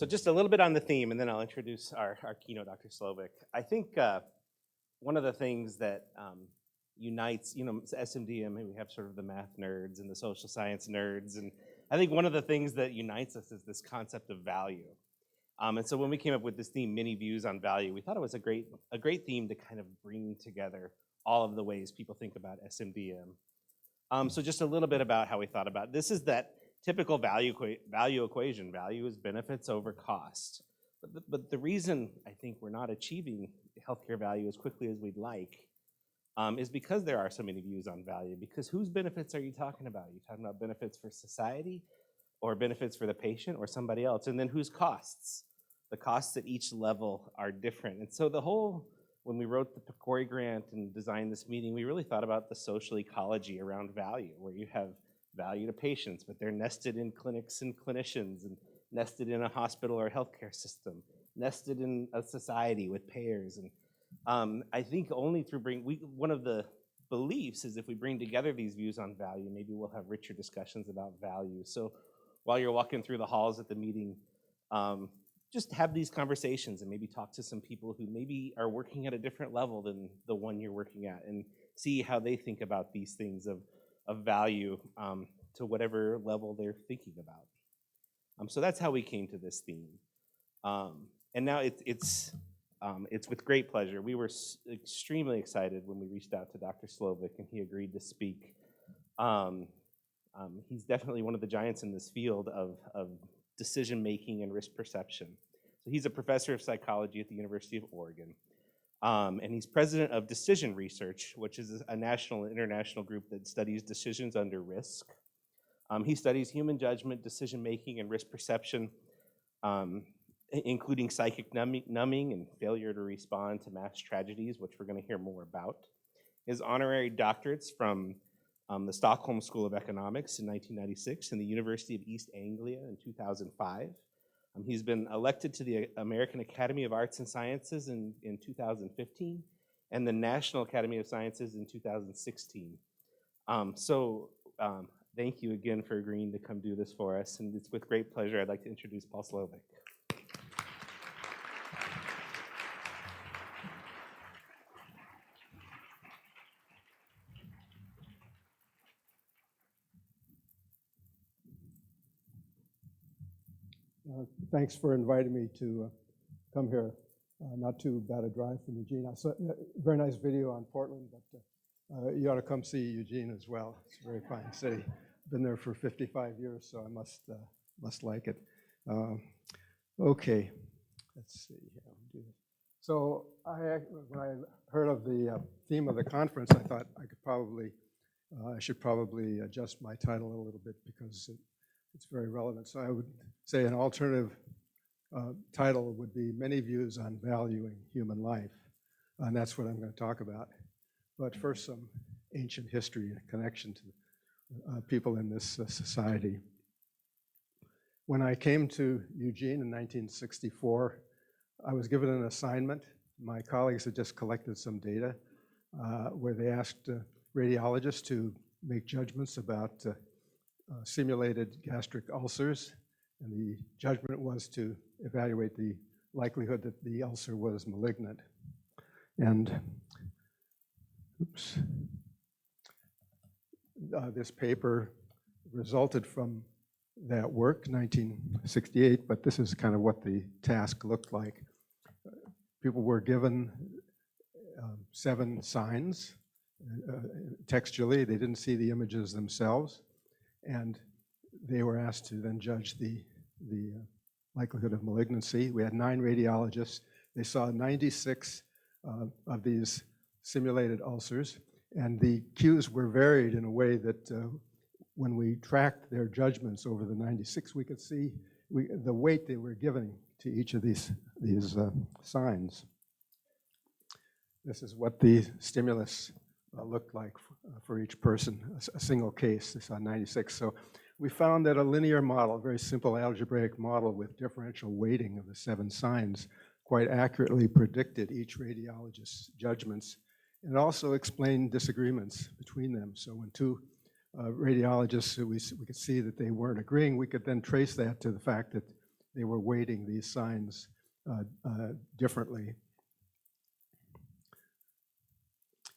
So just a little bit on the theme, and then I'll introduce our keynote, Dr. Slovic. I think one of the things that unites, SMDM, we have sort of the math nerds and the social science nerds, and I think one of the things that unites us is this concept of value. And so when we came up with this theme, Many Views on Value, we thought it was a great theme to kind of bring together all of the ways people think about SMDM. So just a little bit about how we thought about it. This is that typical value equation. Value is benefits over cost. But the reason I think we're not achieving healthcare value as quickly as we'd like is because there are so many views on value. Because whose benefits are you talking about? Are you talking about benefits for society or benefits for the patient or somebody else? And then whose costs? The costs at each level are different. And so when we wrote the PCORI grant and designed this meeting, we really thought about the social ecology around value, where you have value to patients, but they're nested in clinics and clinicians, and nested in a hospital or healthcare system, nested in a society with payers. And I think only through one of the beliefs is if we bring together these views on value, maybe we'll have richer discussions about value. So while you're walking through the halls at the meeting, just have these conversations and maybe talk to some people who maybe are working at a different level than the one you're working at, and see how they think about these things of value to whatever level they're thinking about. So that's how we came to this theme. And now it's with great pleasure. We were extremely excited when we reached out to Dr. Slovic and he agreed to speak. He's definitely one of the giants in this field of decision-making and risk perception. So he's a professor of psychology at the University of Oregon. And he's president of Decision Research, which is a national and international group that studies decisions under risk. He studies human judgment, decision-making, and risk perception, including psychic numbing and failure to respond to mass tragedies, which we're going to hear more about. His honorary doctorates from the Stockholm School of Economics in 1996 and the University of East Anglia in 2005. He's been elected to the American Academy of Arts and Sciences in 2015 and the National Academy of Sciences in 2016. Thank you again for agreeing to come do this for us, and it's with great pleasure I'd like to introduce Paul Slovic. Thanks for inviting me to come here. Not too bad a drive from Eugene. I saw a very nice video on Portland, but you ought to come see Eugene as well. It's a very fine city. Been there for 55 years, so I must like it. Okay, let's see here. So when I heard of the theme of the conference, I thought I should probably adjust my title a little bit because it's very relevant. So I would say an alternative title would be Many Views on Valuing Human Life, and that's what I'm going to talk about. But first, some ancient history and connection to people in this society. When I came to Eugene in 1964, I was given an assignment. My colleagues had just collected some data where they asked radiologists to make judgments about simulated gastric ulcers, and the judgment was to evaluate the likelihood that the ulcer was malignant. And this paper resulted from that work, 1968, but this is kind of what the task looked like. People were given 7 signs textually. They didn't see the images themselves, and they were asked to then judge the likelihood of malignancy. We had 9 radiologists. They saw 96 of these simulated ulcers, and the cues were varied in a way that when we tracked their judgments over the 96, we could see the weight they were giving to each of these signs. This is what the stimulus looked like for each person, a single case. They saw 96. So we found that a linear model, a very simple algebraic model with differential weighting of the 7 signs, quite accurately predicted each radiologist's judgments, and also explained disagreements between them. So when 2 radiologists, we could see that they weren't agreeing, we could then trace that to the fact that they were weighting these signs differently.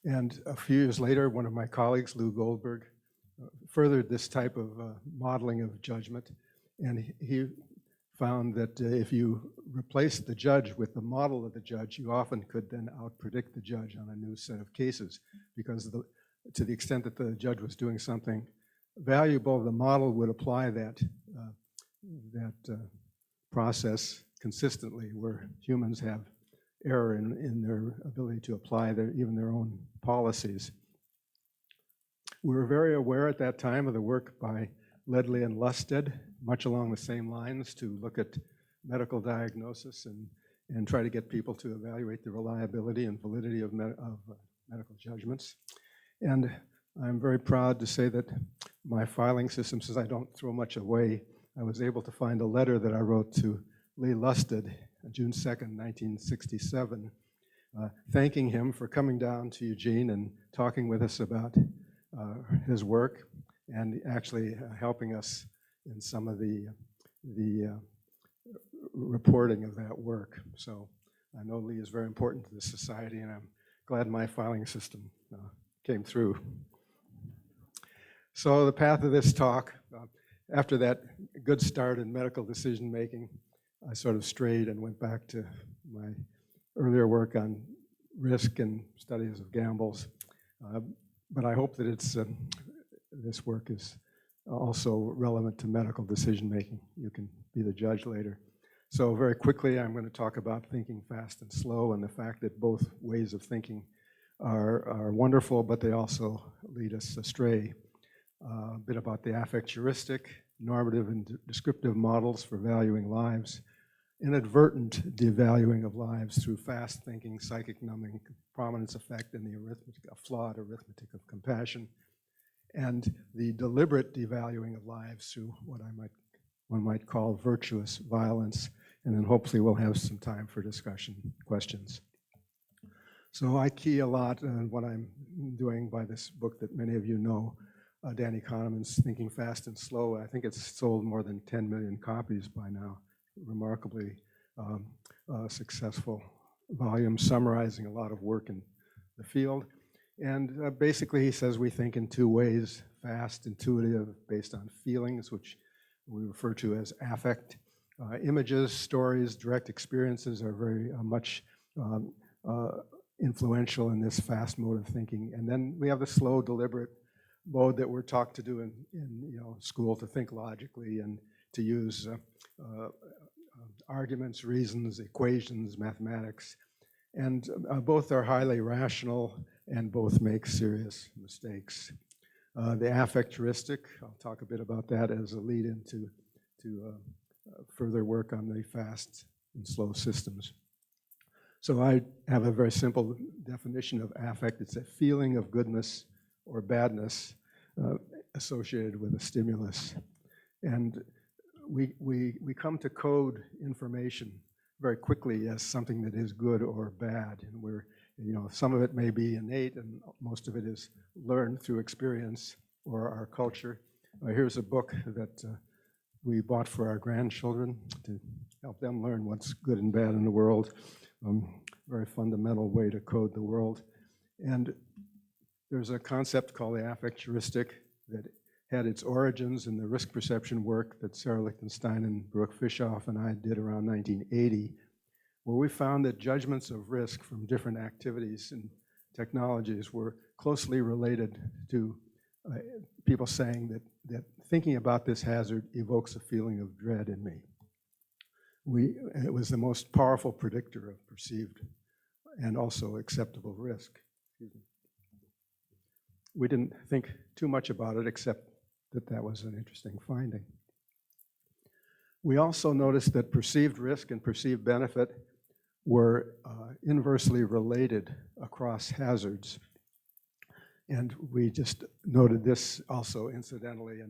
And a few years later, one of my colleagues, Lou Goldberg, furthered this type of modeling of judgment, and he found that if you replace the judge with the model of the judge, you often could then outpredict the judge on a new set of cases, because to the extent that the judge was doing something valuable, the model would apply that process consistently, where humans have error in their ability to apply even their own policies. We were very aware at that time of the work by Ledley and Lusted, much along the same lines, to look at medical diagnosis and try to get people to evaluate the reliability and validity of medical judgments. And I'm very proud to say that my filing system, since I don't throw much away, I was able to find a letter that I wrote to Lee Lusted on June 2nd, 1967, thanking him for coming down to Eugene and talking with us about his work, and actually helping us in some of the reporting of that work. So I know Lee is very important to this society, and I'm glad my filing system came through. So the path of this talk, after that good start in medical decision making, I sort of strayed and went back to my earlier work on risk and studies of gambles. But I hope that this work is also relevant to medical decision making. You can be the judge later. So very quickly, I'm going to talk about thinking fast and slow, and the fact that both ways of thinking are wonderful, but they also lead us astray. A bit about the affect heuristic, normative and descriptive models for valuing lives, inadvertent devaluing of lives through fast thinking, psychic numbing, prominence effect, and the flawed arithmetic of compassion, and the deliberate devaluing of lives through what one might call virtuous violence. And then hopefully we'll have some time for discussion, questions. So I key a lot on what I'm doing by this book that many of you know, Danny Kahneman's Thinking Fast and Slow. I think it's sold more than 10 million copies by now. Remarkably successful volume summarizing a lot of work in the field. And basically he says we think in two ways: fast, intuitive, based on feelings, which we refer to as affect. Images, stories, direct experiences are very much influential in this fast mode of thinking. And then we have the slow, deliberate mode that we're taught to do in school, to think logically and to use arguments, reasons, equations, mathematics. And both are highly rational and both make serious mistakes. The affect heuristic, I'll talk a bit about that as a lead into further work on the fast and slow systems. So I have a very simple definition of affect. It's a feeling of goodness or badness associated with a stimulus. And we come to code information very quickly as something that is good or bad. And some of it may be innate and most of it is learned through experience or our culture. Here's a book that we bought for our grandchildren to help them learn what's good and bad in the world. Very fundamental way to code the world. And there's a concept called the affect heuristic that had its origins in the risk perception work that Sarah Lichtenstein and Brooke Fischoff and I did around 1980, where we found that judgments of risk from different activities and technologies were closely related to people saying that thinking about this hazard evokes a feeling of dread in me. It was the most powerful predictor of perceived and also acceptable risk. We didn't think too much about it, except that was an interesting finding. We also noticed that perceived risk and perceived benefit were inversely related across hazards. And we just noted this also incidentally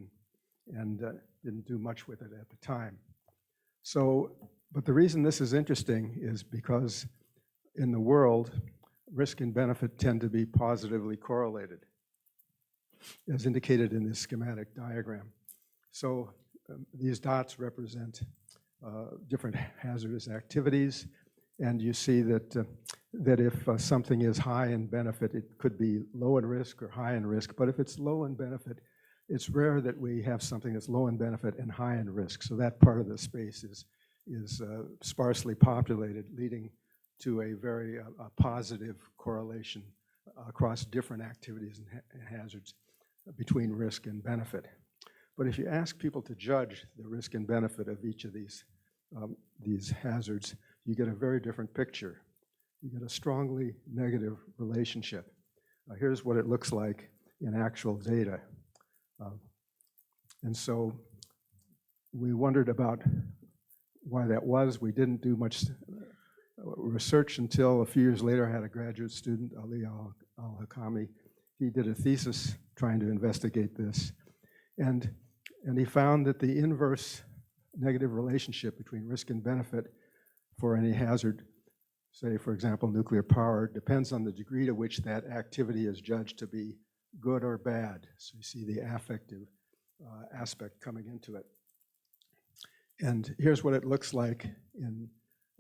and didn't do much with it at the time. But the reason this is interesting is because in the world, risk and benefit tend to be positively correlated, as indicated in this schematic diagram. So these dots represent different hazardous activities. And you see that, that if something is high in benefit, it could be low in risk or high in risk. But if it's low in benefit, it's rare that we have something that's low in benefit and high in risk. So that part of the space is sparsely populated, leading to a very positive correlation across different activities and hazards between risk and benefit. But if you ask people to judge the risk and benefit of each of these hazards, you get a very different picture. You get a strongly negative relationship. Here's what it looks like in actual data. And so we wondered about why that was. We didn't do much research until a few years later. I had a graduate student, Ali Al-Hakami. He did a thesis trying to investigate this. And he found that the inverse negative relationship between risk and benefit for any hazard, say, for example, nuclear power, depends on the degree to which that activity is judged to be good or bad. So you see the affective aspect coming into it. And here's what it looks like in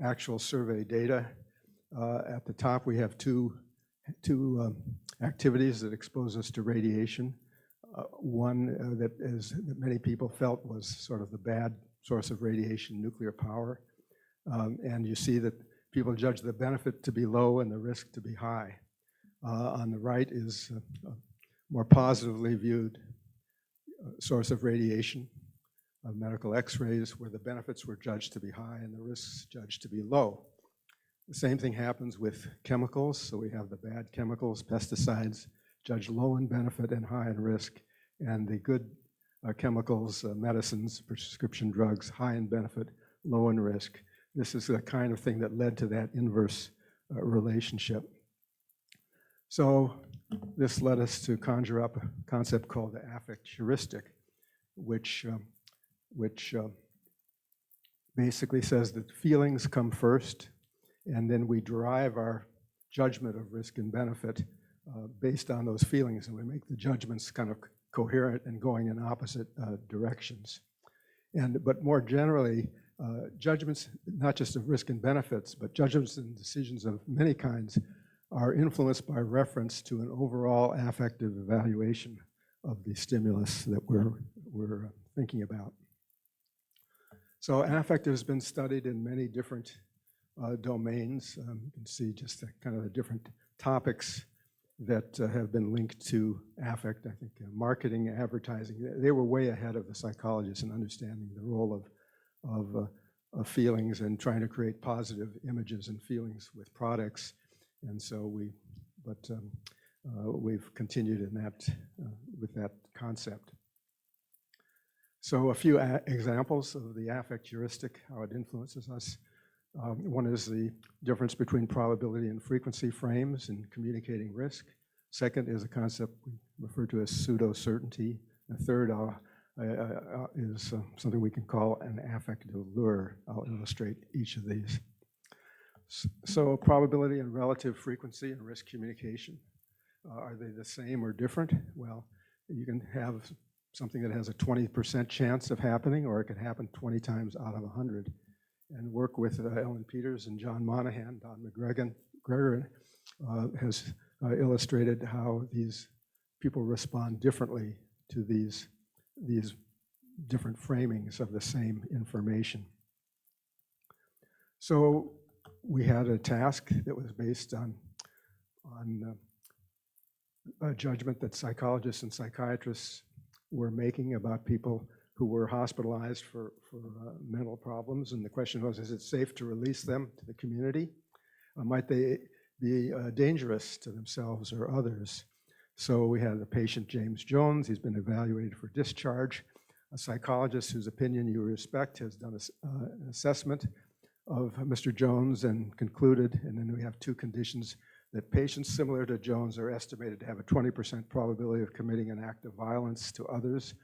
actual survey data. At the top, we have two activities that expose us to radiation. One that many people felt was sort of the bad source of radiation, nuclear power. And you see that people judge the benefit to be low and the risk to be high. On the right is a more positively viewed source of radiation, of medical x-rays, where the benefits were judged to be high and the risks judged to be low. The same thing happens with chemicals. So we have the bad chemicals, pesticides, judged low in benefit and high in risk, and the good chemicals, medicines, prescription drugs, high in benefit, low in risk. This is the kind of thing that led to that inverse relationship. So this led us to conjure up a concept called the affect heuristic, which basically says that feelings come first, and then we derive our judgment of risk and benefit based on those feelings, and we make the judgments kind of coherent and going in opposite directions. But more generally, judgments, not just of risk and benefits, but judgments and decisions of many kinds are influenced by reference to an overall affective evaluation of the stimulus that we're thinking about. So affect has been studied in many different domains. You can see just kind of the different topics that have been linked to affect. I think marketing, advertising, they were way ahead of the psychologists in understanding the role of feelings and trying to create positive images and feelings with products. And so we've continued in that with that concept. So a few examples of the affect heuristic, how it influences us. One is the difference between probability and frequency frames in communicating risk. Second is a concept we refer to as pseudo-certainty. The third is something we can call an affective lure. I'll illustrate each of these. So probability and relative frequency in risk communication. Are they the same or different? Well, you can have something that has a 20% chance of happening, or it could happen 20 times out of 100. And work with Ellen Peters and John Monahan, Don McGregor has illustrated how these people respond differently to these different framings of the same information. So we had a task that was based on a judgment that psychologists and psychiatrists were making about people who were hospitalized for mental problems. And the question was, is it safe to release them to the community? Might they be dangerous to themselves or others? So we had the patient, James Jones. He's been evaluated for discharge. A psychologist whose opinion you respect has done an assessment of Mr. Jones and concluded, and then we have two conditions, that patients similar to Jones are estimated to have a 20% probability of committing an act of violence to others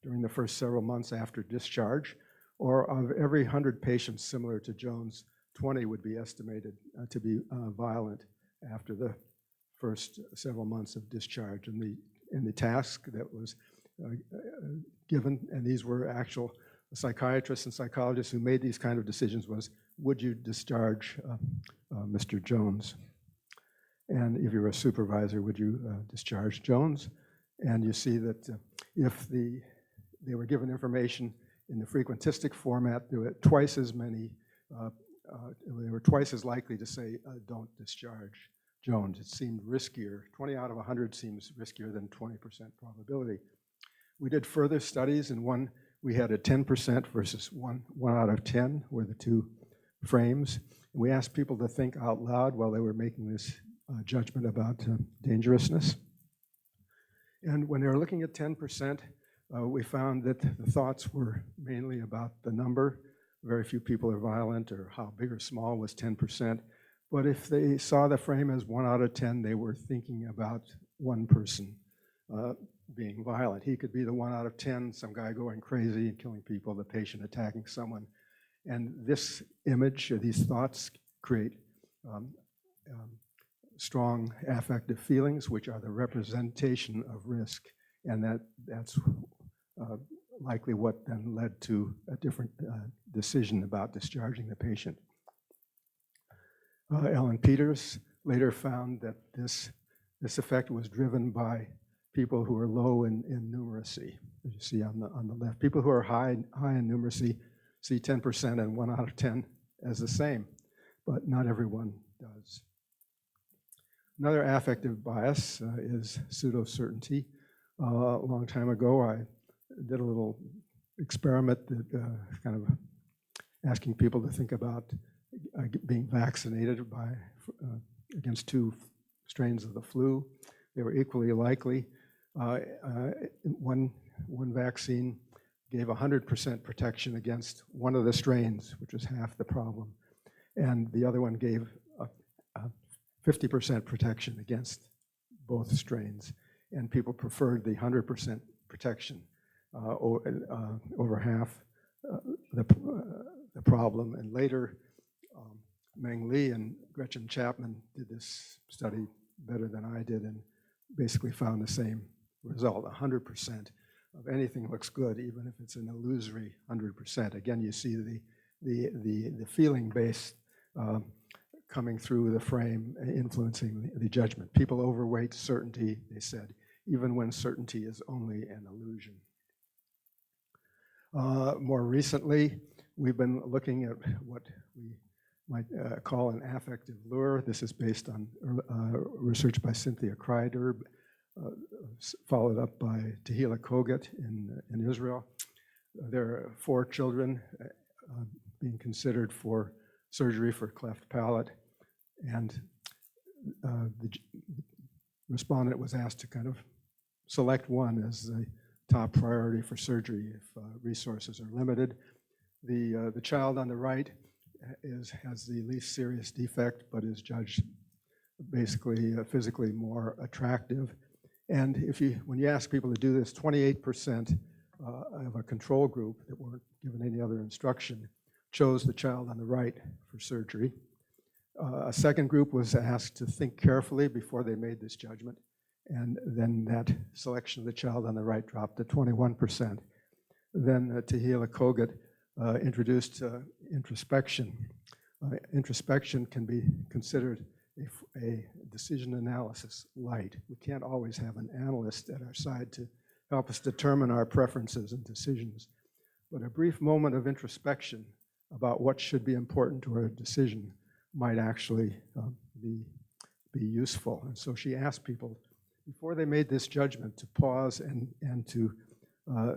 during the first several months after discharge, or of every 100 patients similar to Jones, 20 would be estimated to be violent after the first several months of discharge. And the task that was given, and these were actual psychiatrists and psychologists who made these kind of decisions was, would you discharge Mr. Jones? And if you were a supervisor, would you discharge Jones? And you see that if they were given information in the frequentistic format, there were twice as many, they were twice as likely to say, don't discharge Jones. It seemed riskier. 20 out of 100 seems riskier than 20% probability. We did further studies, and one, we had a 10% versus one out of 10 were the two frames. We asked people to think out loud while they were making this judgment about dangerousness. And when they were looking at 10%, we found that the thoughts were mainly about the number. Very few people are violent, or how big or small was 10%. But if they saw the frame as 1 out of 10, they were thinking about one person being violent. He could be the 1 out of 10, some guy going crazy and killing people, the patient attacking someone. And this image, these thoughts, create strong affective feelings, which are the representation of risk. And that's likely what then led to a different decision about discharging the patient. Ellen Peters later found that this effect was driven by people who are low in numeracy, as you see on the left. People who are high in numeracy see 10% and 1 out of 10 as the same, but not everyone does. Another affective bias is pseudo-certainty. A long time ago, I did a little experiment that kind of asking people to think about being vaccinated against 2 strains of the flu. They were equally likely. One vaccine gave 100% protection against one of the strains, which was half the problem, and the other one gave 50% protection against both strains, and people preferred the 100% protection over half the problem. And later, Meng Li and Gretchen Chapman did this study better than I did and basically found the same result. 100% of anything looks good, even if it's an illusory 100%. Again, you see the feeling-based coming through the frame, influencing the judgment. People overweight certainty, they said, even when certainty is only an illusion. More recently, we've been looking at what we might call an affective lure. This is based on research by Cynthia Kreider, followed up by Tehila Koget in Israel. There are 4 children being considered for surgery for cleft palate, and the respondent was asked to kind of select one as the top priority for surgery if resources are limited. The child on the right has the least serious defect, but is judged basically physically more attractive. And when you ask people to do this, 28% of a control group that weren't given any other instruction chose the child on the right for surgery. A second group was asked to think carefully before they made this judgment, and then that selection of the child on the right dropped to 21%. Then Tehila Koget introduced introspection. Introspection can be considered a decision analysis light. We can't always have an analyst at our side to help us determine our preferences and decisions. But a brief moment of introspection about what should be important to our decision might actually be useful. And so she asked people, before they made this judgment, to pause and to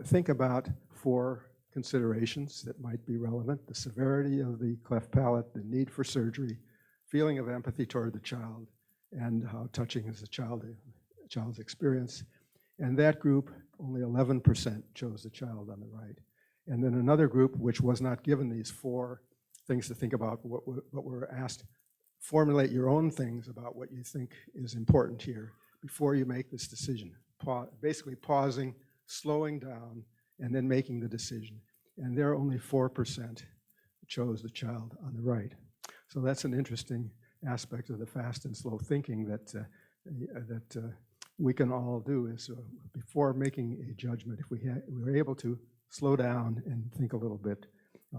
think about 4 considerations that might be relevant: the severity of the cleft palate, the need for surgery, feeling of empathy toward the child, and how touching is the child's experience. And that group, only 11% chose the child on the right. And then another group, which was not given these 4 things to think about, but were asked, formulate your own things about what you think is important here before you make this decision. Basically pausing, slowing down, and then making the decision. And there only 4% chose the child on the right. So that's an interesting aspect of the fast and slow thinking that we can all do is before making a judgment, if we were able to slow down and think a little bit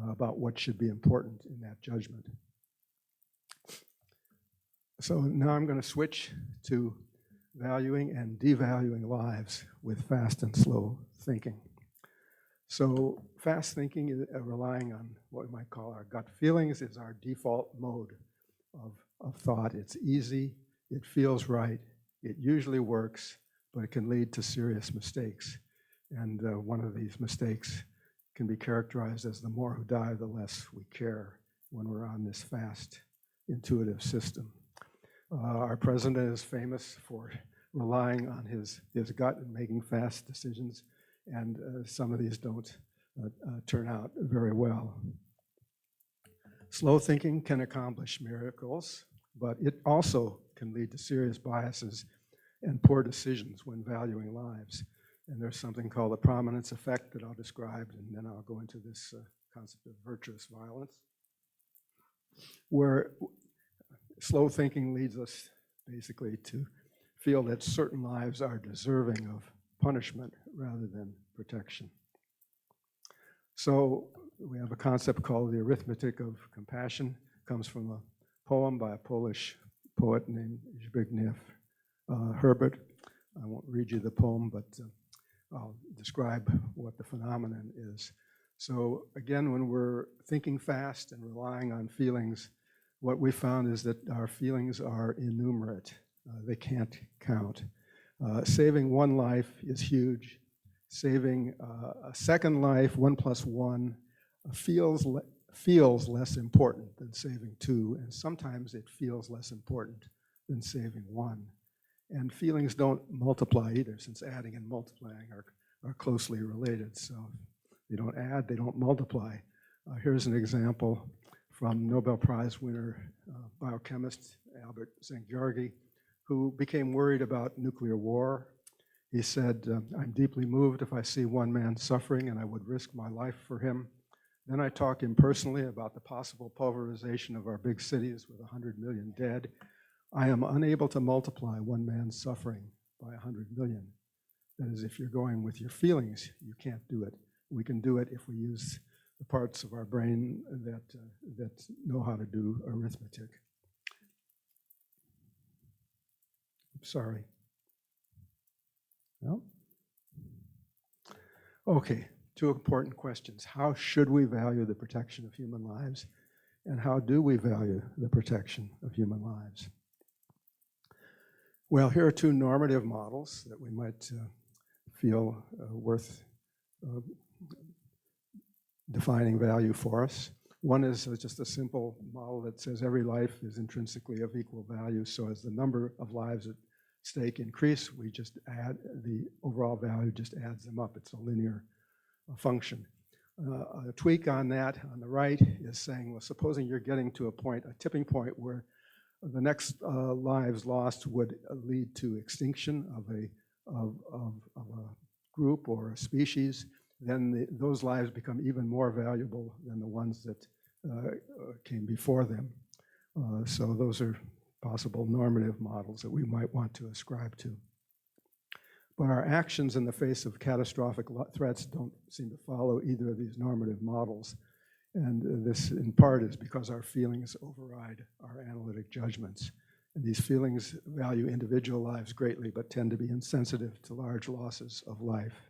about what should be important in that judgment. So now I'm going to switch to valuing and devaluing lives with fast and slow thinking. So fast thinking is relying on what we might call our gut feelings is our default mode of thought. It's easy, it feels right, it usually works, but it can lead to serious mistakes. And one of these mistakes can be characterized as the more who die, the less we care when we're on this fast, intuitive system. Our president is famous for relying on his gut and making fast decisions, and some of these don't turn out very well. Slow thinking can accomplish miracles, but it also can lead to serious biases and poor decisions when valuing lives. And there's something called the Prominence Effect that I'll describe, and then I'll go into this concept of virtuous violence, where slow thinking leads us basically to feel that certain lives are deserving of punishment rather than protection. So we have a concept called the Arithmetic of Compassion. It comes from a poem by a Polish poet named Zbigniew Herbert. I won't read you the poem, but I'll describe what the phenomenon is. So again, when we're thinking fast and relying on feelings, what we found is that our feelings are innumerate. They can't count. Saving one life is huge. Saving a second life, 1 + 1, feels less important than saving 2, and sometimes it feels less important than saving 1. And feelings don't multiply either, since adding and multiplying are closely related. So they don't add, they don't multiply. Here's an example from Nobel Prize winner, biochemist Albert Szent-Györgyi, who became worried about nuclear war. He said, I'm deeply moved if I see one man suffering and I would risk my life for him. Then I talk impersonally about the possible pulverization of our big cities with 100 million dead. I am unable to multiply one man's suffering by 100 million. That is, if you're going with your feelings, you can't do it. We can do it if we use the parts of our brain that know how to do arithmetic. Sorry. No? Okay, 2 important questions. How should we value the protection of human lives? And how do we value the protection of human lives? Well, here are 2 normative models that we might feel worth defining value for us. One is just a simple model that says every life is intrinsically of equal value, so as the number of lives at stake increase, we just add, the overall value just adds them up. It's a linear function. A tweak on that on the right is saying, well, supposing you're getting to a tipping point where the next lives lost would lead to extinction of a group or a species, then those lives become even more valuable than the ones that came before them. So those are possible normative models that we might want to ascribe to. But our actions in the face of catastrophic threats don't seem to follow either of these normative models. And this, in part, is because our feelings override our analytic judgments. And these feelings value individual lives greatly, but tend to be insensitive to large losses of life.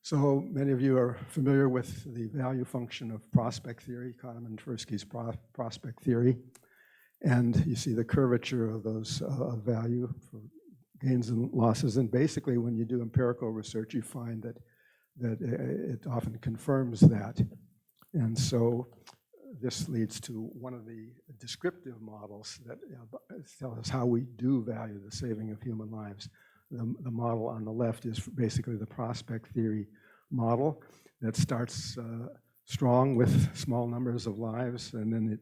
So many of you are familiar with the value function of prospect theory, Kahneman and Tversky's prospect theory. And you see the curvature of those value for gains and losses. And basically, when you do empirical research, you find that it often confirms that. And so this leads to one of the descriptive models that tell us how we do value the saving of human lives. The model on the left is basically the prospect theory model that starts strong with small numbers of lives, and then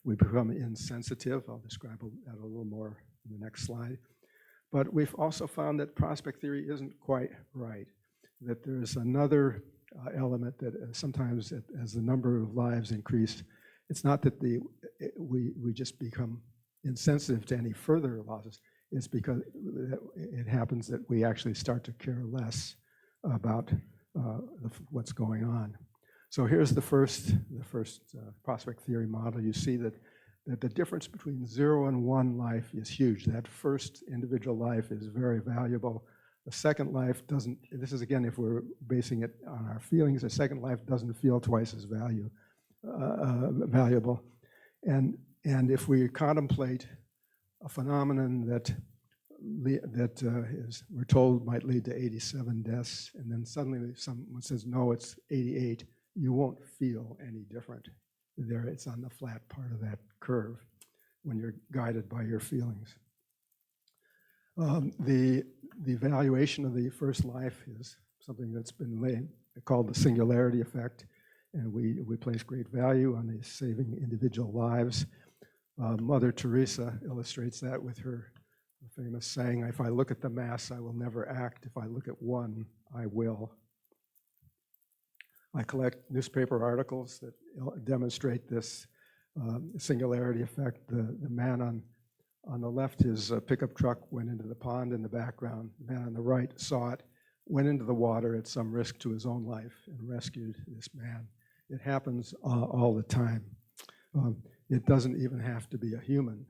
we become insensitive. I'll describe that a little more in the next slide. But we've also found that prospect theory isn't quite right, that there's another element that sometimes as the number of lives increase, it's not that we just become insensitive to any further losses. is because it happens that we actually start to care less about what's going on. So here's the first prospect theory model. You see that the difference between 0 and 1 life is huge. That first individual life is very valuable. The second life doesn't, this is again if we're basing it on our feelings, the second life doesn't feel twice as valuable. And if we contemplate a phenomenon that we're told might lead to 87 deaths, and then suddenly someone says, no, it's 88, you won't feel any different. There, it's on the flat part of that curve when you're guided by your feelings. The evaluation of the first life is something that's been called the singularity effect, and we place great value on the saving individual lives. Mother Teresa illustrates that with her famous saying, if I look at the mass, I will never act. If I look at one, I will. I collect newspaper articles that demonstrate this singularity effect. The man on the left, his pickup truck went into the pond in the background. The man on the right saw it, went into the water at some risk to his own life and rescued this man. It happens all the time. It doesn't even have to be a human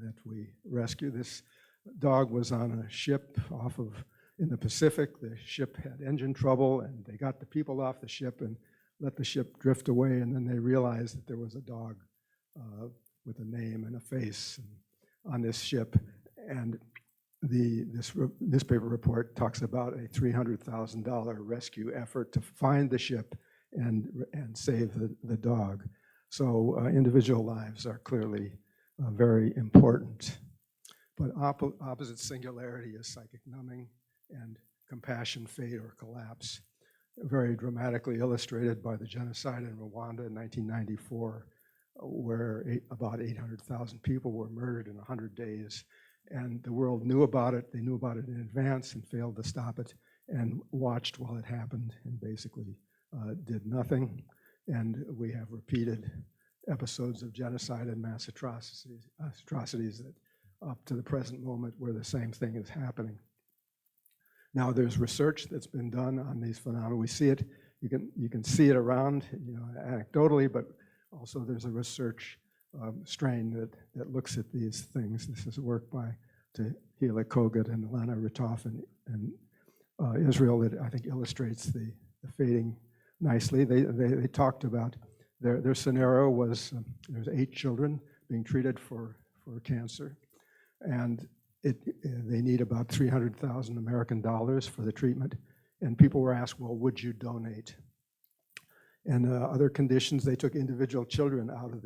that we rescue. This dog was on a ship in the Pacific. The ship had engine trouble, and they got the people off the ship and let the ship drift away, and then they realized that there was a dog with a name and a face on this ship. And this newspaper report talks about a $300,000 rescue effort to find the ship and save the dog. So individual lives are clearly very important. But opposite singularity is psychic numbing and compassion, fade, or collapse, very dramatically illustrated by the genocide in Rwanda in 1994, where about 800,000 people were murdered in 100 days. And the world knew about it. They knew about it in advance and failed to stop it and watched while it happened and basically did nothing. And we have repeated episodes of genocide and mass atrocities that up to the present moment where the same thing is happening. Now there's research that's been done on these phenomena. We see it, you can see it around, anecdotally, but also there's a research strain that looks at these things. This is work by Tehila Kogut and Lana Ritoff in Israel that I think illustrates the fading nicely. They talked about their scenario was there's 8 children being treated for cancer, and they need about $300,000 American dollars for the treatment. And people were asked, well, would you donate? And other conditions, they took individual children out of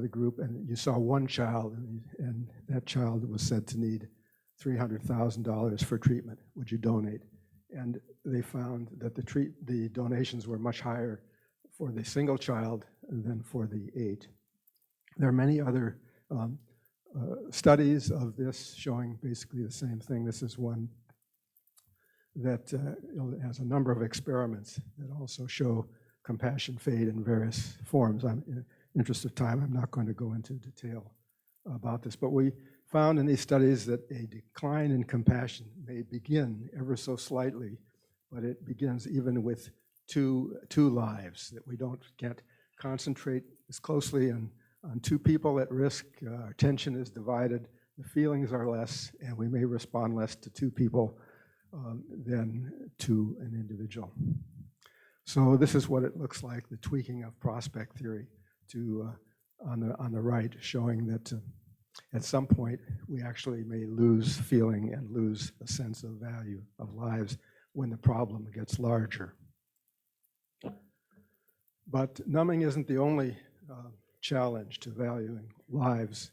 the group, and you saw one child, and that child was said to need $300,000 for treatment. Would you donate? And they found that the donations were much higher for the single child than for the 8. There are many other studies of this showing basically the same thing. This is one that has a number of experiments that also show compassion fade in various forms. In the interest of time, I'm not going to go into detail about this, but we found in these studies that a decline in compassion may begin ever so slightly, but it begins even with two lives, that we can't concentrate as closely on 2 people at risk. Our attention is divided, the feelings are less, and we may respond less to 2 people than to an individual. So this is what it looks like, the tweaking of prospect theory on the right, showing that at some point we actually may lose feeling and lose a sense of value of lives when the problem gets larger. But numbing isn't the only challenge to valuing lives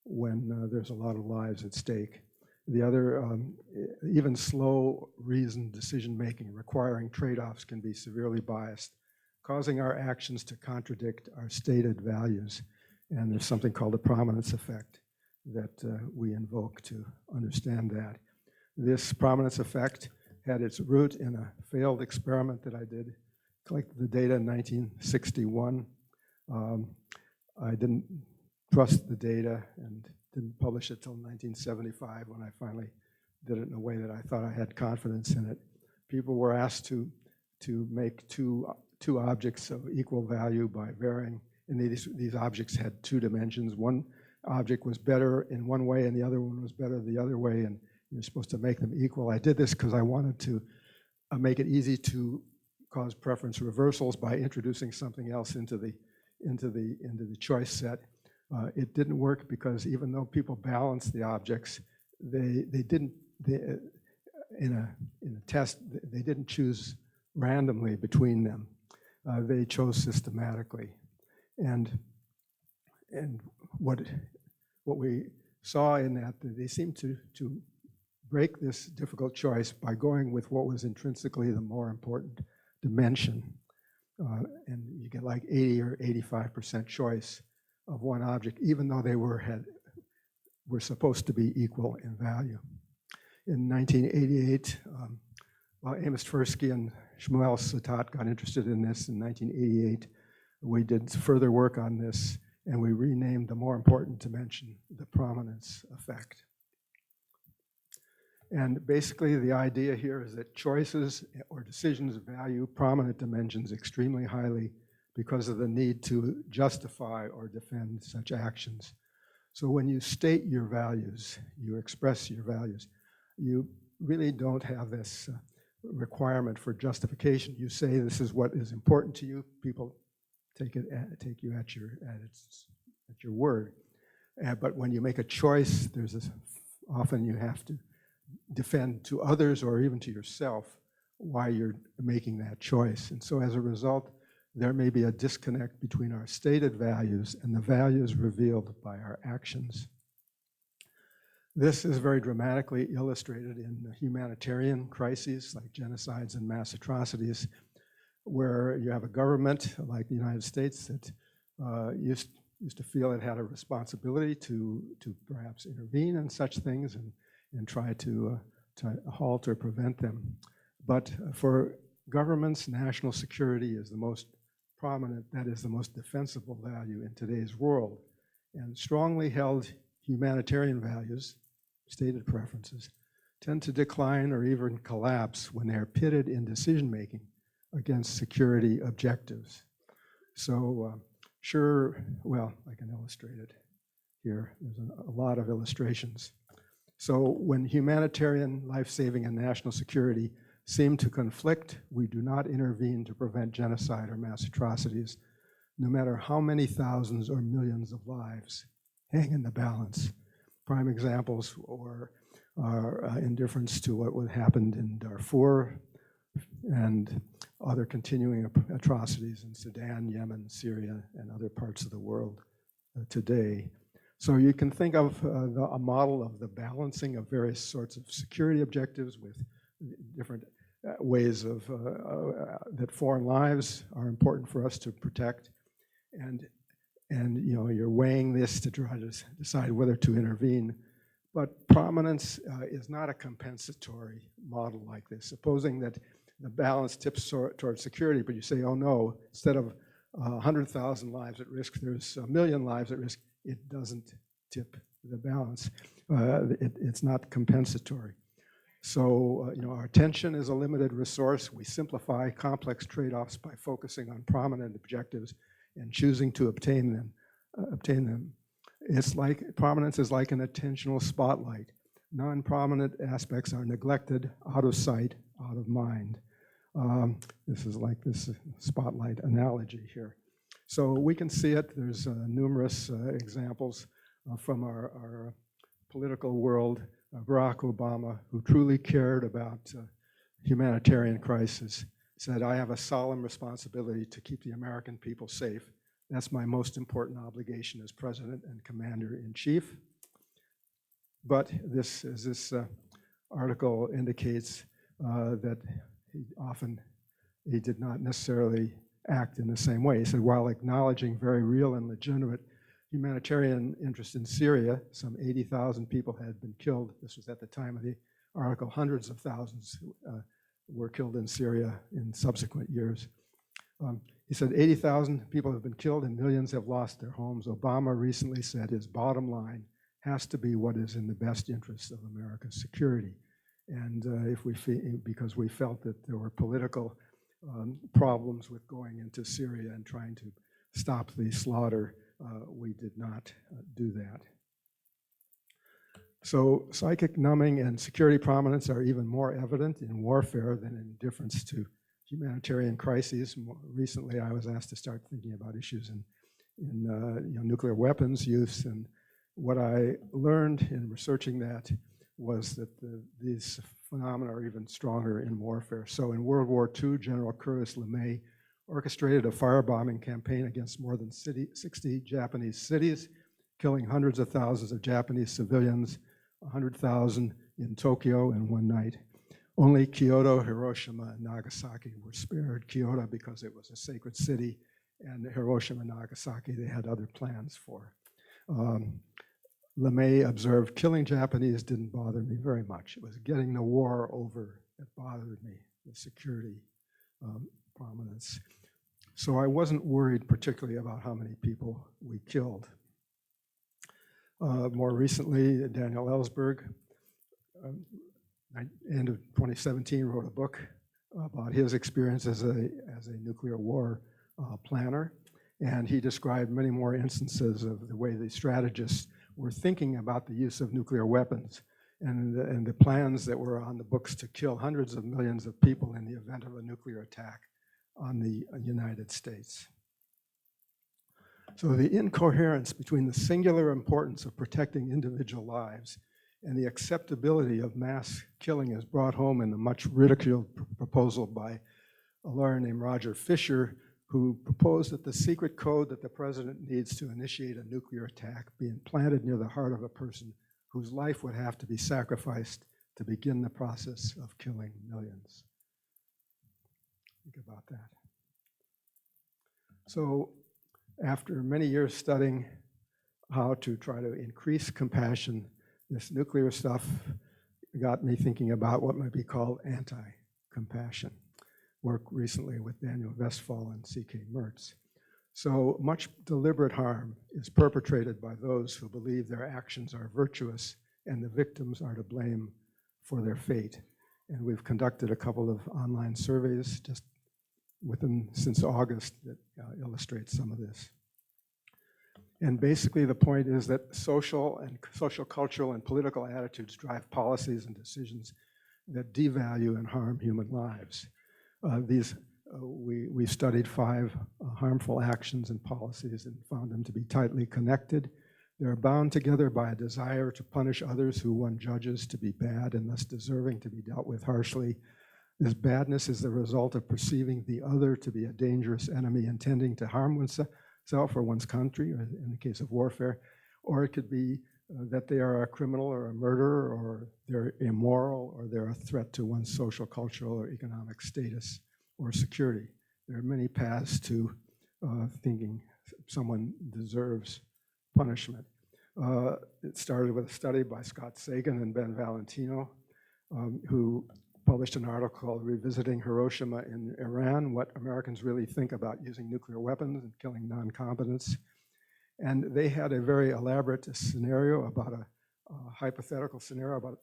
when there's a lot of lives at stake. The other, even slow, reasoned decision-making requiring trade-offs can be severely biased, causing our actions to contradict our stated values. And there's something called the Prominence Effect that we invoke to understand that. This Prominence Effect had its root in a failed experiment that I did, collected the data in 1961. I didn't trust the data and didn't publish it till 1975 when I finally did it in a way that I thought I had confidence in it. People were asked to make two objects of equal value by varying, and these objects had two dimensions. One object was better in one way and the other one was better the other way, and you're supposed to make them equal. I did this because I wanted to make it easy to cause preference reversals by introducing something else into the choice set. It didn't work because even though people balanced the objects, in a test they didn't choose randomly between them. They chose systematically, and what we saw in that they seemed to break this difficult choice by going with what was intrinsically the more important dimension, and you get like 80 or 85% choice of one object, even though they were supposed to be equal in value. In 1988, Amos Tversky and Shmuel Satat got interested in this in 1988. We did further work on this, and we renamed the more important dimension the prominence effect. And basically the idea here is that choices or decisions value prominent dimensions extremely highly because of the need to justify or defend such actions. So when you state your values, you express your values, you really don't have this requirement for justification. You say this is what is important to you. People take you at your word. But when you make a choice, often you have to defend to others or even to yourself why you're making that choice. And so as a result, there may be a disconnect between our stated values and the values revealed by our actions. This is very dramatically illustrated in humanitarian crises like genocides and mass atrocities, where you have a government like the United States that used to feel it had a responsibility to perhaps intervene in such things and try to halt or prevent them. But for governments, national security is the most prominent, that is the most defensible value in today's world. And strongly held humanitarian values, stated preferences, tend to decline or even collapse when they're pitted in decision-making against security objectives. So I can illustrate it here. There's a lot of illustrations. So when humanitarian, life-saving, and national security seem to conflict, we do not intervene to prevent genocide or mass atrocities, no matter how many thousands or millions of lives hang in the balance. Prime examples are indifference to what happened in Darfur and other continuing atrocities in Sudan, Yemen, Syria, and other parts of the world today. So you can think of a model of the balancing of various sorts of security objectives with different ways of that foreign lives are important for us to protect, and you're weighing this to try to decide whether to intervene. But prominence is not a compensatory model like this. Supposing that the balance tips towards security, but you say, oh no, instead of 100,000 lives at risk, there's 1 million lives at risk. It doesn't tip the balance. It's not compensatory. So our attention is a limited resource. We simplify complex trade-offs by focusing on prominent objectives and choosing to obtain them. It's like prominence is like an attentional spotlight. Non-prominent aspects are neglected, out of sight, out of mind. This is like this spotlight analogy here. So we can see it. There's numerous examples from our political world. Barack Obama, who truly cared about humanitarian crisis, said, I have a solemn responsibility to keep the American people safe. That's my most important obligation as president and commander-in-chief. But this article indicates that he did not necessarily act in the same way. He said, while acknowledging very real and legitimate humanitarian interest in Syria, some 80,000 people had been killed. This was at the time of the article. Hundreds of thousands were killed in Syria in subsequent years. He said 80,000 people have been killed and millions have lost their homes. Obama recently said his bottom line has to be what is in the best interest of America's security. And because we felt that there were political problems with going into Syria and trying to stop the slaughter, we did not do that. So psychic numbing and security prominence are even more evident in warfare than in indifference to humanitarian crises. More recently, I was asked to start thinking about issues in nuclear weapons use, and what I learned in researching that was that these phenomena are even stronger in warfare. So in World War II, General Curtis LeMay orchestrated a firebombing campaign against more than 60 Japanese cities, killing hundreds of thousands of Japanese civilians, 100,000 in Tokyo in one night. Only Kyoto, Hiroshima, and Nagasaki were spared. Kyoto because it was a sacred city, and Hiroshima and Nagasaki they had other plans for. LeMay observed, killing Japanese didn't bother me very much. It was getting the war over that bothered me, the security prominence. So I wasn't worried particularly about how many people we killed. More recently, Daniel Ellsberg, end of 2017, wrote a book about his experience as a nuclear war planner, and he described many more instances of the way the strategists were thinking about the use of nuclear weapons and the plans that were on the books to kill hundreds of millions of people in the event of a nuclear attack on the United States. So the incoherence between the singular importance of protecting individual lives and the acceptability of mass killing is brought home in the much ridiculed proposal by a lawyer named Roger Fisher, who proposed that the secret code that the president needs to initiate a nuclear attack be implanted near the heart of a person whose life would have to be sacrificed to begin the process of killing millions. Think about that. So after many years studying how to try to increase compassion, this nuclear stuff got me thinking about what might be called anti-compassion. Work recently with Daniel Westphal and C.K. Mertz. So much deliberate harm is perpetrated by those who believe their actions are virtuous and the victims are to blame for their fate. And we've conducted a couple of online surveys just since August that illustrate some of this. And basically the point is that social, cultural, and political attitudes drive policies and decisions that devalue and harm human lives. We studied 5 harmful actions and policies and found them to be tightly connected. They're bound together by a desire to punish others who one judges to be bad and thus deserving to be dealt with harshly. This badness is the result of perceiving the other to be a dangerous enemy intending to harm oneself or one's country, or in the case of warfare, or it could be that they are a criminal or a murderer, or they're immoral, or they're a threat to one's social, cultural, or economic status or security. There are many paths to thinking someone deserves punishment. It started with a study by Scott Sagan and Ben Valentino, who published an article called Revisiting Hiroshima in Iran, What Americans Really Think About Using Nuclear Weapons and Killing Non-Combatants. And they had a very elaborate scenario about a hypothetical scenario about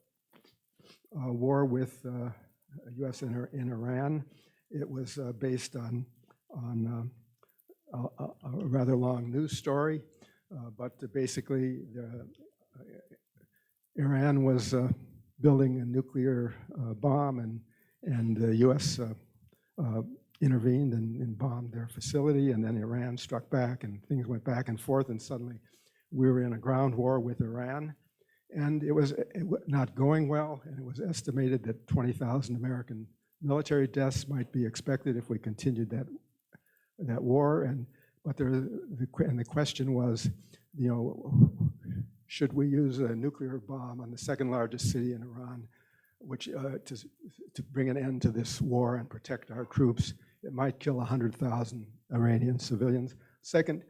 a war with the US in Iran. It was based on a rather long news story, but basically Iran was building a nuclear bomb, and the US intervened and bombed their facility, and then Iran struck back, and things went back and forth, and suddenly we were in a ground war with Iran. And it was not going well, and it was estimated that 20,000 American military deaths might be expected if we continued that war. But the question was, should we use a nuclear bomb on the second largest city in Iran, which to bring an end to this war and protect our troops? It might kill 100,000 Iranian civilians. Second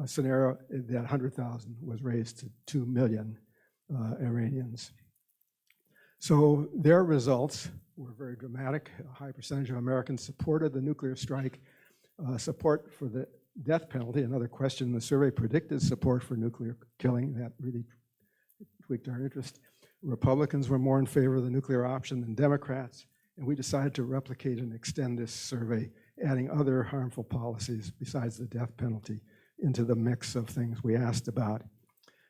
scenario, that 100,000 was raised to 2 million Iranians. So their results were very dramatic. A high percentage of Americans supported the nuclear strike. Support for the death penalty, another question in the survey, predicted support for nuclear killing. That really tweaked our interest. Republicans were more in favor of the nuclear option than Democrats, and we decided to replicate and extend this survey, adding other harmful policies besides the death penalty into the mix of things we asked about.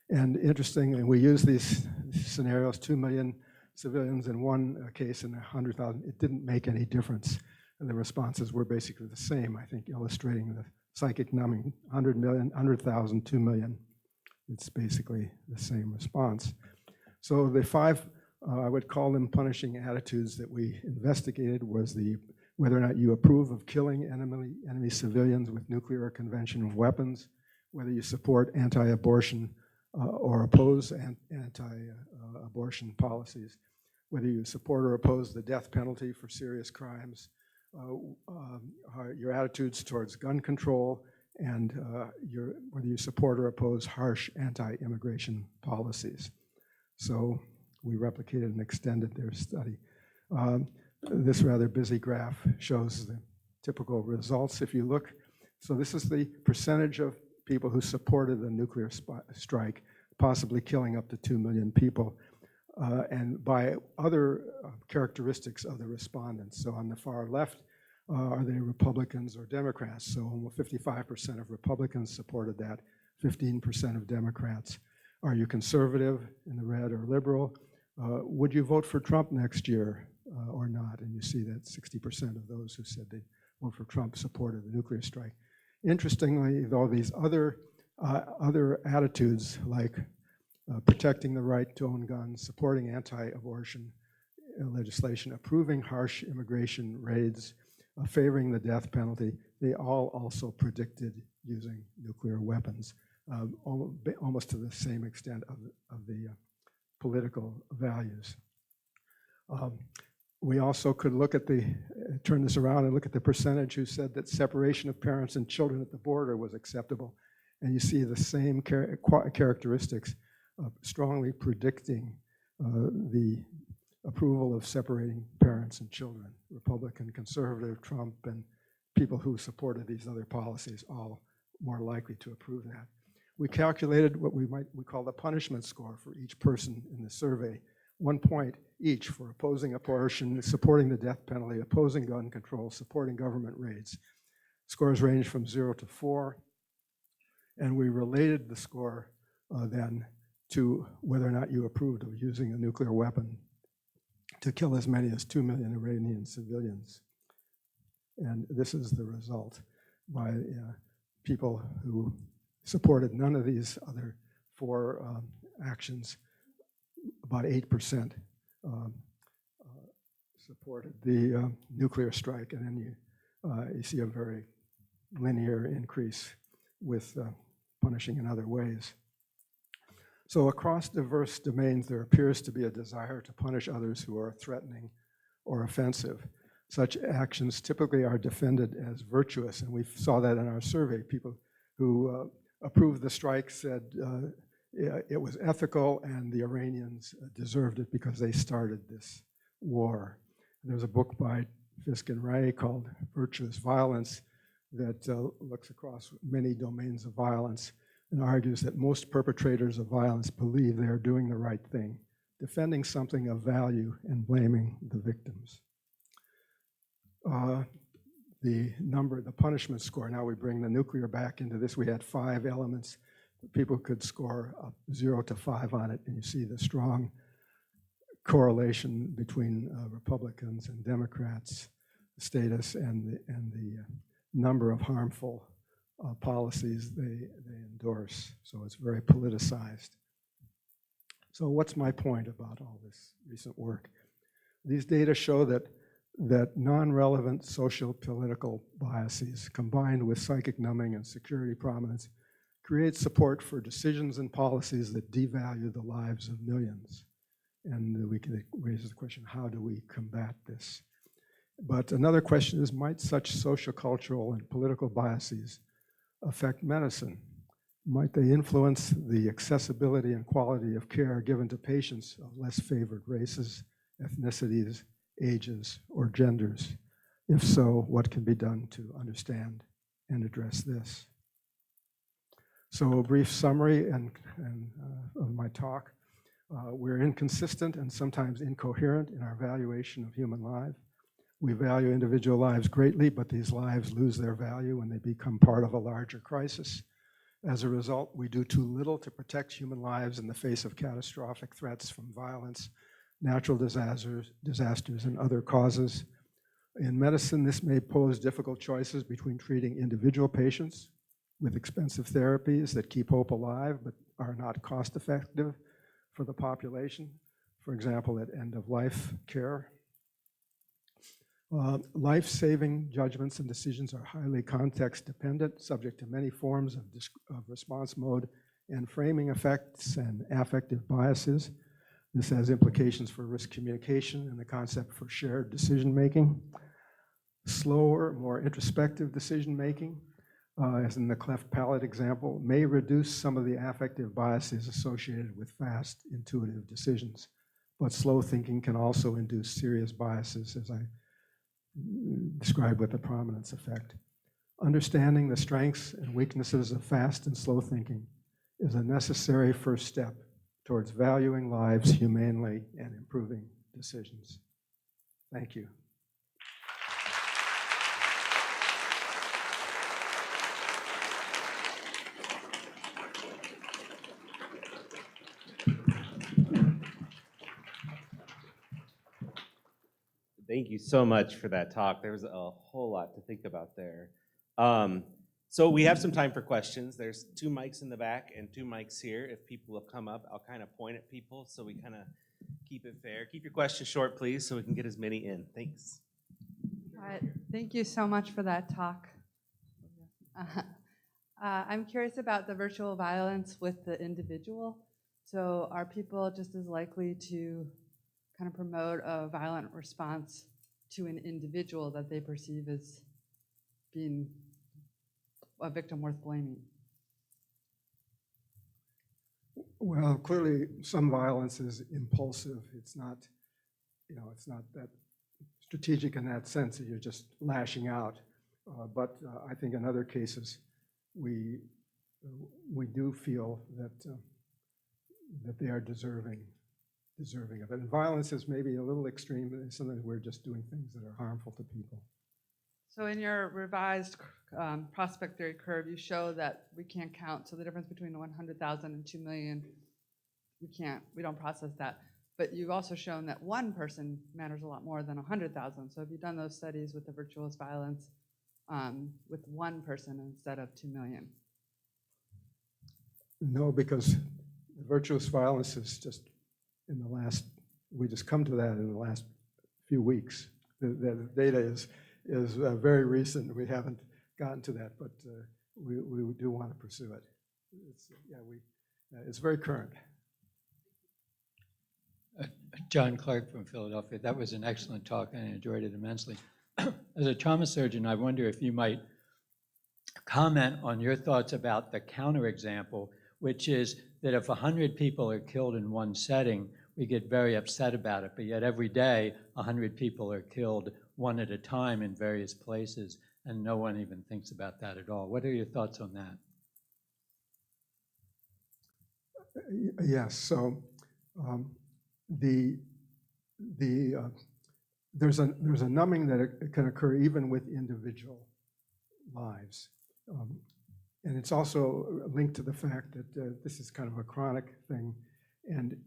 And interestingly, we used these scenarios, 2 million civilians in one case and 100,000. It didn't make any difference. And the responses were basically the same, I think, illustrating the psychic numbing, 100 million, 100,000, 2 million. It's basically the same response. So the five, I would call them punishing attitudes that we investigated was whether or not you approve of killing enemy civilians with nuclear or conventional weapons, whether you support anti-abortion or oppose anti-abortion policies, whether you support or oppose the death penalty for serious crimes, your attitudes towards gun control, and whether you support or oppose harsh anti-immigration policies. So we replicated and extended their study. This rather busy graph shows the typical results. If you look, so this is the percentage of people who supported the nuclear strike, possibly killing up to 2 million people, and by other characteristics of the respondents. So on the far left, are they Republicans or Democrats? So almost 55% of Republicans supported that, 15% of Democrats. Are you conservative in the red or liberal? Would you vote for Trump next year or not? And you see that 60% of those who said they'd vote for Trump supported the nuclear strike. Interestingly, though, these other attitudes like protecting the right to own guns, supporting anti-abortion legislation, approving harsh immigration raids, favoring the death penalty, they all also predicted using nuclear weapons, almost to the same extent of the political values. We also could look at turn this around and look at the percentage who said that separation of parents and children at the border was acceptable. And you see the same characteristics strongly predicting the approval of separating parents and children. Republican, conservative, Trump, and people who supported these other policies all more likely to approve that. We calculated what we call the punishment score for each person in the survey, 1 point each for opposing abortion, supporting the death penalty, opposing gun control, supporting government raids. Scores range from 0 to 4, and we related the score then to whether or not you approved of using a nuclear weapon to kill as many as 2 million Iranian civilians. And this is the result by people who supported none of these other four actions. About 8% supported the nuclear strike, and then you see a very linear increase with punishing in other ways. So across diverse domains, there appears to be a desire to punish others who are threatening or offensive. Such actions typically are defended as virtuous, and we saw that in our survey. People who approved the strike said it was ethical and the Iranians deserved it because they started this war. There's a book by Fisk and Ray called Virtuous Violence that looks across many domains of violence and argues that most perpetrators of violence believe they are doing the right thing, defending something of value and blaming the victims. The punishment score, now we bring the nuclear back into this. We had 5 elements. People could score up 0 to 5 on it, and you see the strong correlation between Republicans and Democrats' status and the number of harmful policies they endorse. So it's very politicized. So what's my point about all this recent work? These data show that non-relevant social political biases combined with psychic numbing and security prominence create support for decisions and policies that devalue the lives of millions. And we can raise the question, how do we combat this? But another question is, might such social, cultural, and political biases affect medicine? Might they influence the accessibility and quality of care given to patients of less favored races, ethnicities, ages, or genders? If so, what can be done to understand and address this? So a brief summary of my talk. We're inconsistent and sometimes incoherent in our valuation of human life. We value individual lives greatly, but these lives lose their value when they become part of a larger crisis. As a result, we do too little to protect human lives in the face of catastrophic threats from violence, natural disasters, and other causes. In medicine, this may pose difficult choices between treating individual patients with expensive therapies that keep hope alive but are not cost-effective for the population, for example, at end-of-life care. Life-saving judgments and decisions are highly context-dependent, subject to many forms of response mode and framing effects and affective biases. This has implications for risk communication and the concept for shared decision-making. Slower, more introspective decision-making, as in the cleft palate example, may reduce some of the affective biases associated with fast, intuitive decisions. But slow thinking can also induce serious biases, as I described with the prominence effect. Understanding the strengths and weaknesses of fast and slow thinking is a necessary first step towards valuing lives humanely and improving decisions. Thank you. Thank you so much for that talk. There was a whole lot to think about there. So we have some time for questions. There's 2 mics in the back and 2 mics here. If people will come up, I'll kind of point at people so we kind of keep it fair. Keep your questions short, please, so we can get as many in. Thanks. Thank you so much for that talk. I'm curious about the virtual violence with the individual. So are people just as likely to kind of promote a violent response to an individual that they perceive as being a victim worth blaming? Well, clearly some violence is impulsive. It's not that strategic in that sense that you're just lashing out. But I think in other cases, we do feel that they are deserving of it. And violence is maybe a little extreme, but sometimes we're just doing things that are harmful to people. So in your revised prospect theory curve, you show that we can't count. So the difference between 100,000 and 2 million, we don't process that. But you've also shown that one person matters a lot more than 100,000. So have you done those studies with the virtuous violence with one person instead of 2 million? No, because virtuous violence is just we just come to that in the last few weeks. The data is very recent. We haven't gotten to that, but we do want to pursue it. It's very current. John Clark from Philadelphia. That was an excellent talk, and I enjoyed it immensely. As a trauma surgeon, I wonder if you might comment on your thoughts about the counterexample, which is that if 100 people are killed in one setting, we get very upset about it, but yet every day 100 people are killed one at a time in various places, and no one even thinks about that at all. What are your thoughts on that? Yes, so there's a numbing that can occur even with individual lives. And it's also linked to the fact that this is kind of a chronic thing, and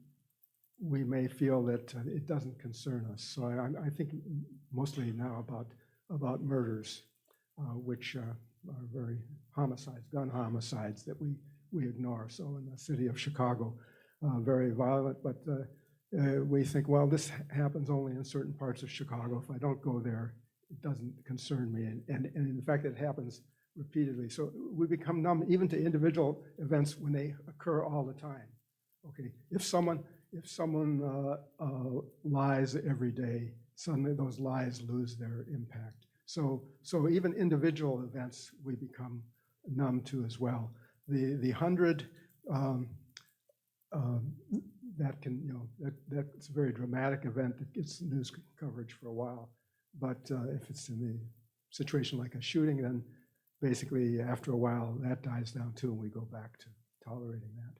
we may feel that it doesn't concern us. So I think mostly now about murders, which are very homicides, gun homicides that we ignore. So in the city of Chicago, very violent, but we think, well, this happens only in certain parts of Chicago. If I don't go there, it doesn't concern me. And in fact, it happens repeatedly. So we become numb even to individual events when they occur all the time. Okay, if someone lies every day, suddenly those lies lose their impact. So even individual events we become numb to as well. The 100 that's a very dramatic event that gets news coverage for a while. But if it's in the situation like a shooting, then basically after a while that dies down too, and we go back to tolerating that.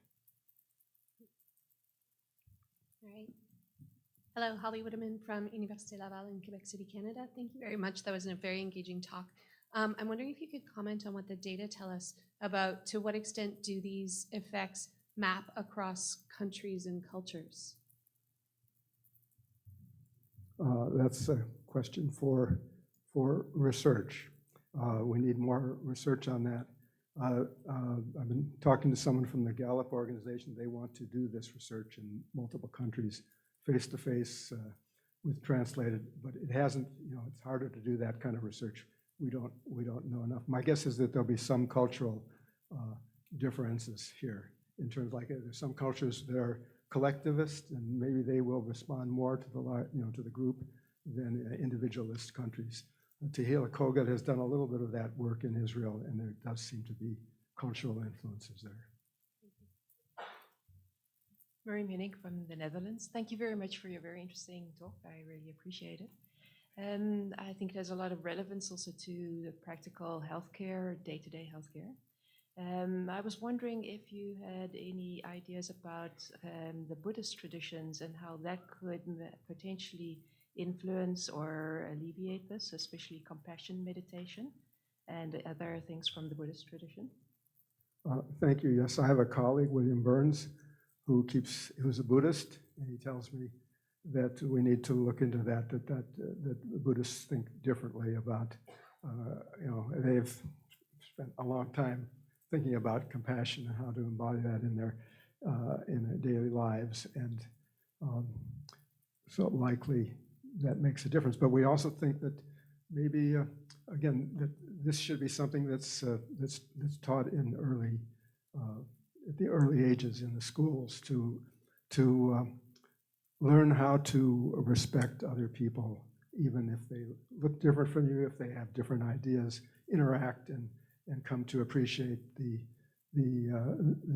All right. Hello, Holly Whitteman from Université Laval in Quebec City, Canada. Thank you very much. That was a very engaging talk. I'm wondering if you could comment on what the data tell us about to what extent do these effects map across countries and cultures? That's a question for research. We need more research on that. I've been talking to someone from the Gallup organization. They want to do this research in multiple countries, face-to-face with translated, but it hasn't, it's harder to do that kind of research. We don't know enough. My guess is that there'll be some cultural differences here in terms like there's some cultures that are collectivist, and maybe they will respond more to the group than individualist countries. Tehila Kogat has done a little bit of that work in Israel, and there does seem to be cultural influences there. Marie Minnick from the Netherlands. Thank you very much for your very interesting talk. I really appreciate it. And I think there's a lot of relevance also to the practical healthcare, day-to-day healthcare. I was wondering if you had any ideas about the Buddhist traditions and how that could potentially influence or alleviate this, especially compassion meditation and other things from the Buddhist tradition. Thank you. Yes, I have a colleague, William Burns, who's a Buddhist, and he tells me that we need to look into that the Buddhists think differently about, they've spent a long time thinking about compassion and how to embody that in their daily lives, and so likely that makes a difference. But we also think that maybe, again, that this should be something that's taught in at the early ages in the schools to learn how to respect other people, even if they look different from you, if they have different ideas, interact and come to appreciate the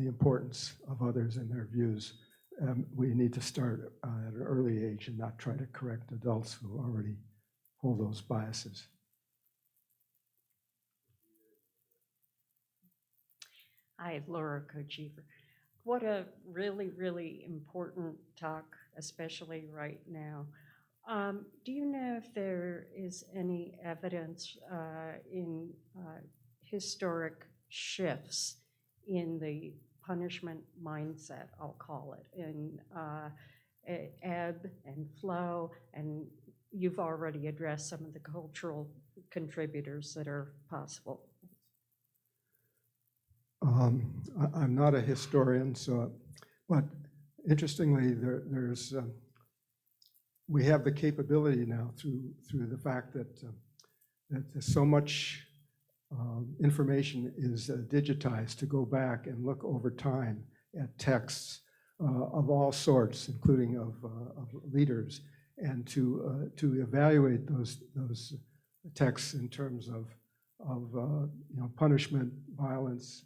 importance of others and their views. We need to start at an early age and not try to correct adults who already hold those biases. Hi, Laura Kochiever. What a really, really important talk, especially right now. Do you know if there is any evidence in historic shifts in the punishment mindset, I'll call it, in ebb and flow, and you've already addressed some of the cultural contributors that are possible. I'm not a historian, but interestingly, we have the capability now through the fact that so much information is digitized to go back and look over time at texts of all sorts, including of leaders, and to evaluate those texts in terms of punishment, violence,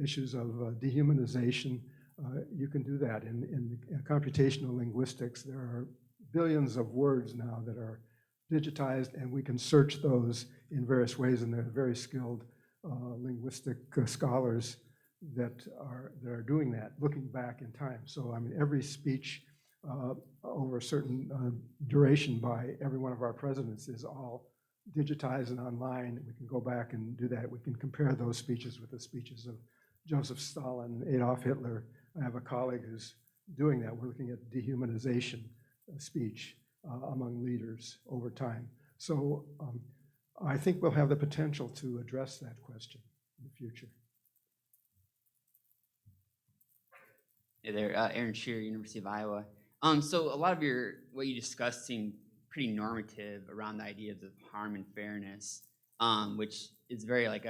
issues of dehumanization. You can do that in computational linguistics. There are billions of words now that are digitized, and we can search those in various ways, and there are very skilled linguistic scholars that are doing that, looking back in time. So I mean, every speech over a certain duration by every one of our presidents is all digitized and online. We can go back and do that. We can compare those speeches with the speeches of Joseph Stalin and Adolf Hitler. I have a colleague who's doing that. We're looking at dehumanization speech among leaders over time. So I think we'll have the potential to address that question in the future. Hey there, Aaron Shearer, University of Iowa. So a lot of what you discussed seemed pretty normative around the ideas of harm and fairness, which is very like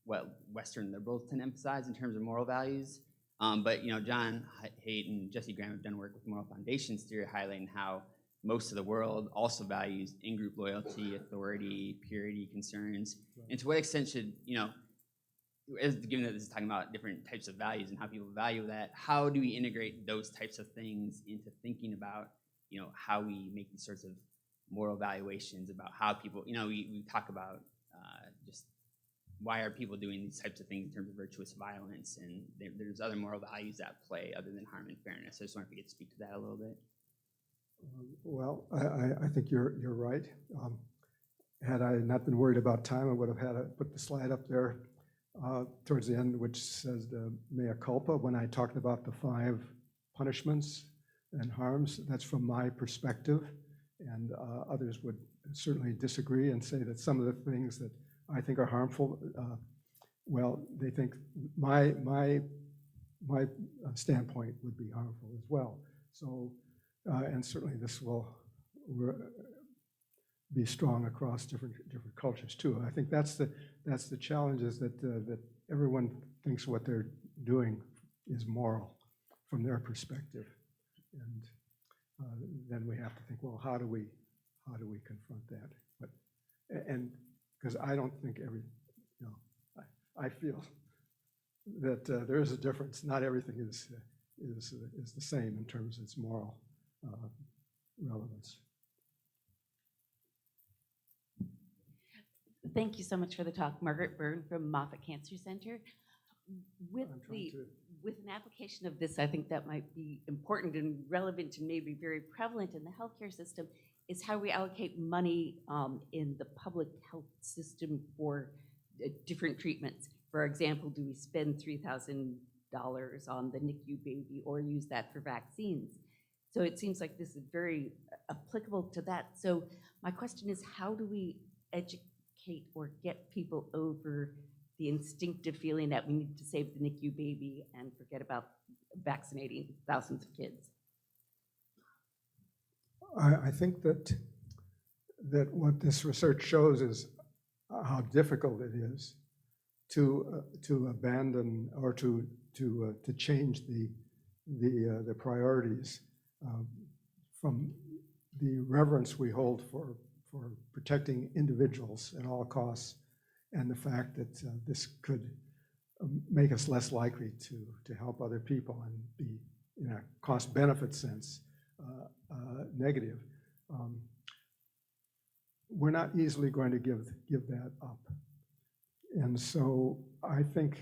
what Western liberals tend to emphasize in terms of moral values. But John Haidt and Jesse Graham have done work with moral foundations theory, highlighting how most of the world also values in-group loyalty, authority, purity concerns. And to what extent should, given that this is talking about different types of values and how people value that, how do we integrate those types of things into thinking about, how we make these sorts of moral valuations about how people, we talk about just why are people doing these types of things in terms of virtuous violence, and there's other moral values at play other than harm and fairness. I just wonder if you could speak to that a little bit. Well, I think you're right. Had I not been worried about time, I would have had to put the slide up there towards the end, which says the mea culpa. When I talked about the 5 punishments and harms, that's from my perspective, and others would certainly disagree and say that some of the things that I think are harmful, well, they think my standpoint would be harmful as well. So, and certainly this will be strong across different cultures too. I think that's the challenge, is that that everyone thinks what they're doing is moral from their perspective, and then we have to think, well, how do we confront that? But and because I don't think I feel that there is a difference. Not everything is the same in terms of its moral relevance. Thank you so much for the talk. Margaret Byrne from Moffitt Cancer Center. With an application of this, I think that might be important and relevant and maybe very prevalent in the healthcare system, is how we allocate money in the public health system for different treatments. For example, do we spend $3,000 on the NICU baby or use that for vaccines? So it seems like this is very applicable to that. So my question is, how do we educate or get people over the instinctive feeling that we need to save the NICU baby and forget about vaccinating thousands of kids? I think that what this research shows is how difficult it is to abandon or to change the priorities from the reverence we hold for protecting individuals at all costs, and the fact that this could make us less likely to help other people and be, in a cost-benefit sense, negative. We're not easily going to give that up. And so I think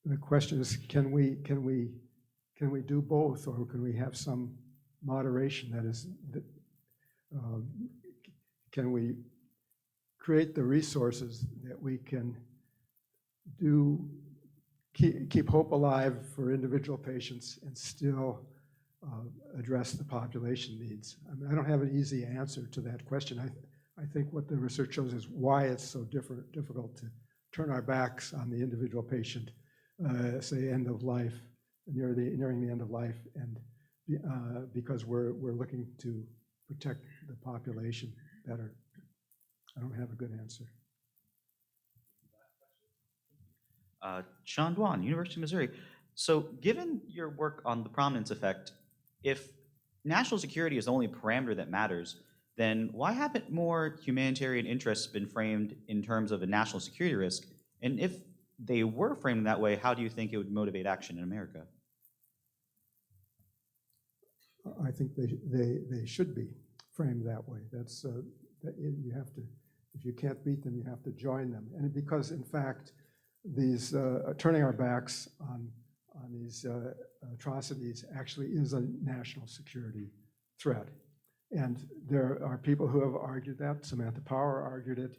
the question is, can we do both, or can we have some moderation? That is, can we create the resources that we can keep hope alive for individual patients and still address the population needs? I mean, I don't have an easy answer to that question. I think what the research shows is why it's so difficult to turn our backs on the individual patient, say end of life, nearing the end of life, and because we're looking to protect the population better. I don't have a good answer. Sean Dwan, University of Missouri. So given your work on the prominence effect, if national security is the only parameter that matters, then why haven't more humanitarian interests been framed in terms of a national security risk? And if they were framed that way, how do you think it would motivate action in America? I think they should be framed that way. That's that you have to, if you can't beat them, you have to join them. And because, in fact, these turning our backs on these atrocities actually is a national security threat. And there are people who have argued that. Samantha Power argued it,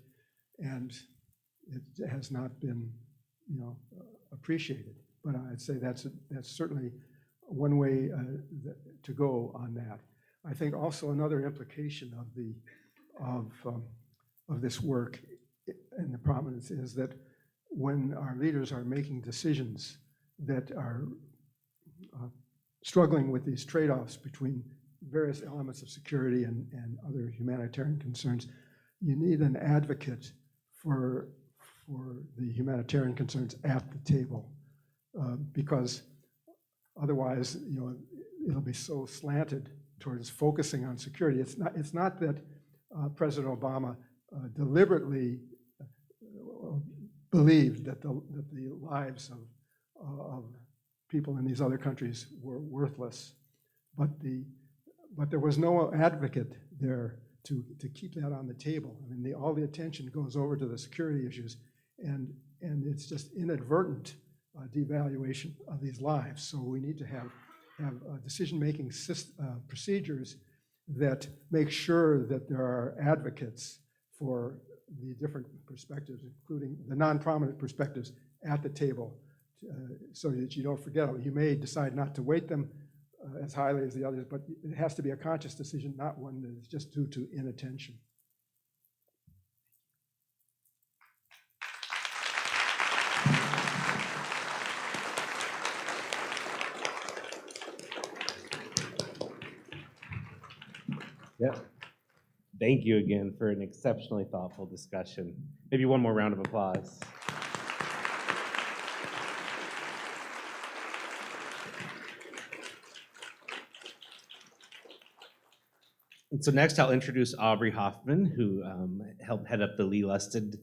and it has not been, appreciated. But I'd say that's certainly one way to go on that. I think also another implication of this work and the prominence is that when our leaders are making decisions that are struggling with these trade-offs between various elements of security and other humanitarian concerns, you need an advocate for the humanitarian concerns at the table, because otherwise, it'll be so slanted towards focusing on security. It's not that President Obama deliberately believed that the lives of people in these other countries were worthless, but there was no advocate there to keep that on the table. I mean, all the attention goes over to the security issues, and it's just inadvertent devaluation of these lives. So we need to have decision-making procedures that make sure that there are advocates for the different perspectives, including the non-prominent perspectives at the table, so that you don't forget them. You may decide not to weight them as highly as the others, but it has to be a conscious decision, not one that is just due to inattention. Yep. Thank you again for an exceptionally thoughtful discussion. Maybe one more round of applause. And so next I'll introduce Aubrey Hoffman, who helped head up the Lee Lusted